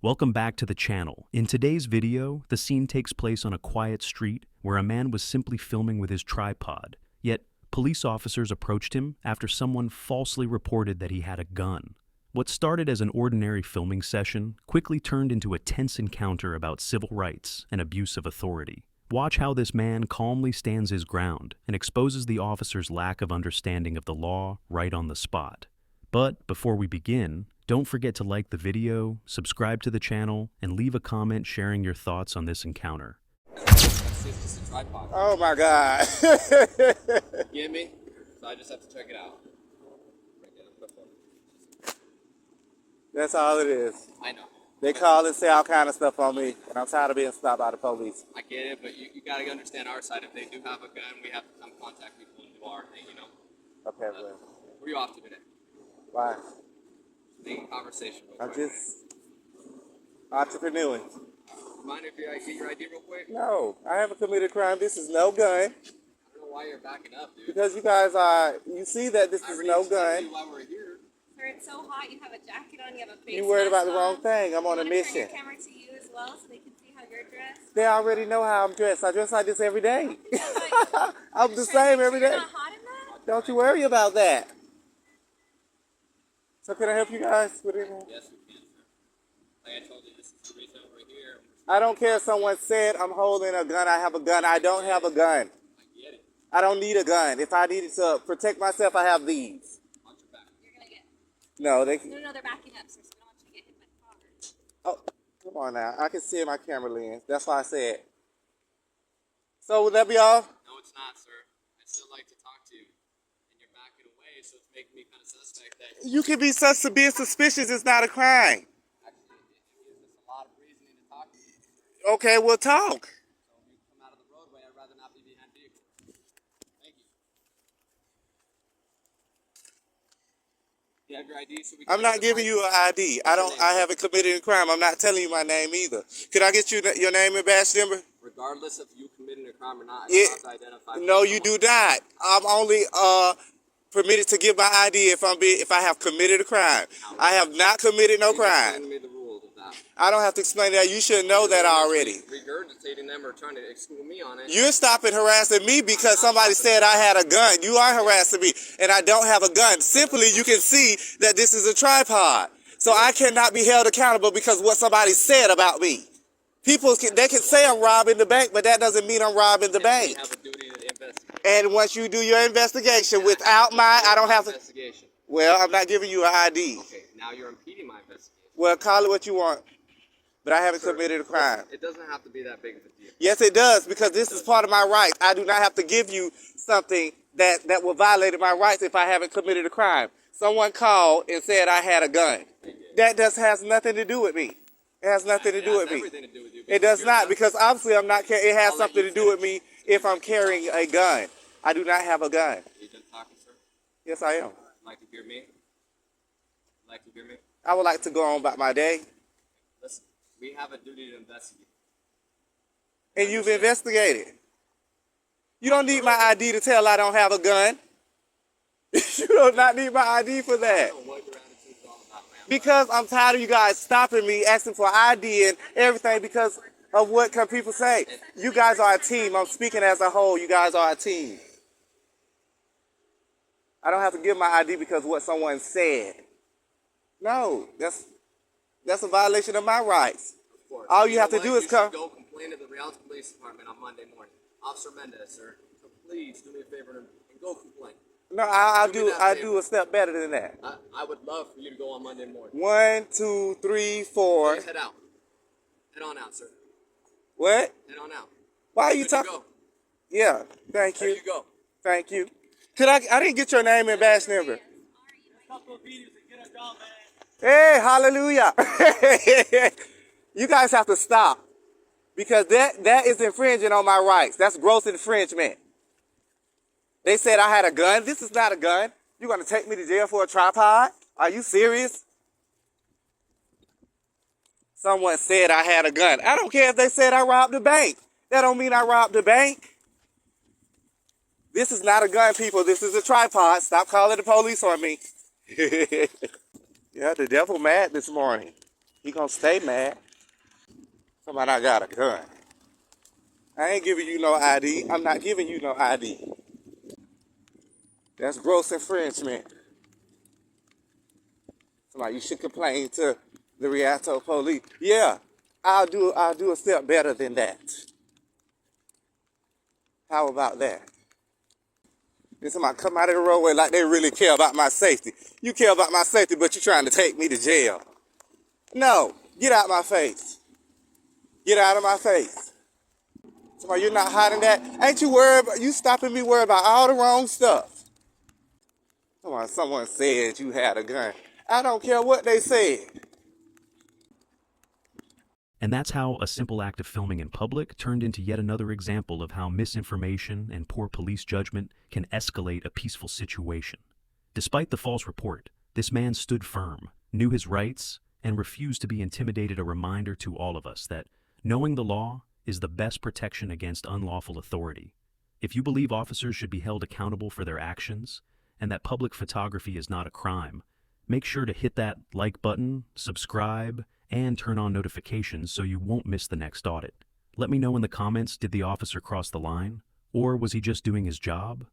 Welcome back to the channel. In today's video, the scene takes place on a quiet street where a man was simply filming with his tripod. Yet, police officers approached him after someone falsely reported that he had a gun. What started as an ordinary filming session quickly turned into a tense encounter about civil rights and abuse of authority. Watch how this man calmly stands his ground and exposes the officer's lack of understanding of the law right on the spot. But before we begin, don't forget to like the video, subscribe to the channel, and leave a comment sharing your thoughts on this encounter. It's just a tripod. Oh my God. You get me? So I just have to check it out. That's all it is. I know. They call and say all kind of stuff on me, and I'm tired of being stopped by the police. I get it, but you got to understand our side. If they do have a gun, we have to come contact people and do our thing, you know? Okay, well. Where are you off to today? Why? Making conversation real I'm quick. just entrepreneuring. Mind if I get your ID real quick? No, I haven't committed a crime. This is no gun. I don't know why you're backing up, dude. Because you guys are, you see that this is no gun. Why we're here. Sir, it's so hot. You have a jacket on. You have a face You worried about the mask wrong on. thing. I'm on a You wanna mission. turn your camera to you as well so they can see how you're dressed. They already know how I'm dressed. I dress like this every day. But I'm the just same trying to every make day. sure you're not hot in that? Don't you worry about that. So can I help you guys with anything? Yes, we can, sir. Like I told you, this is the reason we're here. I don't care if someone said I'm holding a gun, I have a gun. I don't have a gun. I get it. I don't need a gun. If I needed to protect myself, I have these. Watch your back. You're going to get... No, they. No, they're backing up, sir, so we don't want you to get hit by the car. Oh, come on now. I can see in my camera lens. That's why I said. So would that be all? No, it's not, sir. I'd still like to talk to you. And you're backing away, so it's making me kind of suspect that... You can be being suspicious. It's not a crime. Actually, it gives us a lot of reasoning to talk to you. Okay, we'll talk. So if you come out of the roadway, I'd rather not be behind vehicles. Thank you. You have your ID so we can... I'm not giving you an ID. I haven't committed a crime. I'm not telling you my name either. Could I get you your name and badge number? Regardless of you committing a crime or not, Yeah. I have to identify... No, you do not. I'm only permitted to give my ID if I have committed a crime. I have not committed no crime. Explain to me the rules of that. I don't have to explain that. You should know that already. Regurgitating them or trying to exclude me on it. You're stopping harassing me because somebody said I had a gun. You are harassing me, and I don't have a gun. Simply, you can see that this is a tripod. So I cannot be held accountable because what somebody said about me. People, they can say I'm robbing the bank, but that doesn't mean I'm robbing the bank. We have a duty to investigate. And once you do your investigation without I don't have to. Investigation. Well, I'm not giving you an ID. Okay, now you're impeding my investigation. Well, call it what you want, but I haven't committed a crime. It doesn't have to be that big of a deal. Yes, it does, because this is part of my rights. I do not have to give you something that will violate my rights if I haven't committed a crime. Someone called and said I had a gun. That just has nothing to do with me. It has nothing to do with me. Everything to do with you. It does not, because obviously I'm not. It has something to do with me if I'm carrying a gun. I do not have a gun. You done talking, sir? Yes, I am. Like to hear me? Like to hear me? I would like to go on about my day. Listen, we have a duty to investigate. And you've investigated. You don't need my ID to tell I don't have a gun. You do not need my ID for I that. don't know what your attitude is all about, man. Because I'm tired of you guys stopping me, asking for ID and everything because of what can people say. You guys are a team. I'm speaking as a whole. You guys are a team. I don't have to give my ID because of what someone said. No, that's a violation of my rights. Of course. All you have to know do what? is You come. should go complain to the Real Police Department on Monday morning. Officer Mendez, sir. So please do me a favor and go complain. No, I Do me that do a step better than that. I would love for you to go on Monday morning. 1, 2, 3, 4. Please head out. Head on out, sir. What? Head on out. Why are you Good to talking? go. Yeah, thank There you. you go. Thank you. I didn't get your name and badge number. Hey, hallelujah. You guys have to stop because that is infringing on my rights. That's gross infringement. They said I had a gun. This is not a gun. You're going to take me to jail for a tripod? Are you serious? Someone said I had a gun. I don't care if they said I robbed a bank. That don't mean I robbed a bank. This is not a gun, people. This is a tripod. Stop calling the police on me. Yeah, the devil mad this morning. He gonna stay mad. Somebody I got a gun. I ain't giving you no ID. I'm not giving you no ID. That's gross infringement. Somebody, you should complain to the Rialto police. Yeah, I'll do a step better than that. How about that? Then somebody come out of the roadway like they really care about my safety. You care about my safety, but you're trying to take me to jail. No, get out my face. Get out of my face. Somebody, you're not hiding that. Ain't you worried about, you stopping me worried about all the wrong stuff. Someone said you had a gun. I don't care what they said. And that's how a simple act of filming in public turned into yet another example of how misinformation and poor police judgment can escalate a peaceful situation. Despite the false report, this man stood firm, knew his rights, and refused to be intimidated, a reminder to all of us that knowing the law is the best protection against unlawful authority. If you believe officers should be held accountable for their actions, and that public photography is not a crime, make sure to hit that like button, subscribe, and turn on notifications so you won't miss the next audit. Let me know in the comments, did the officer cross the line? Or was he just doing his job?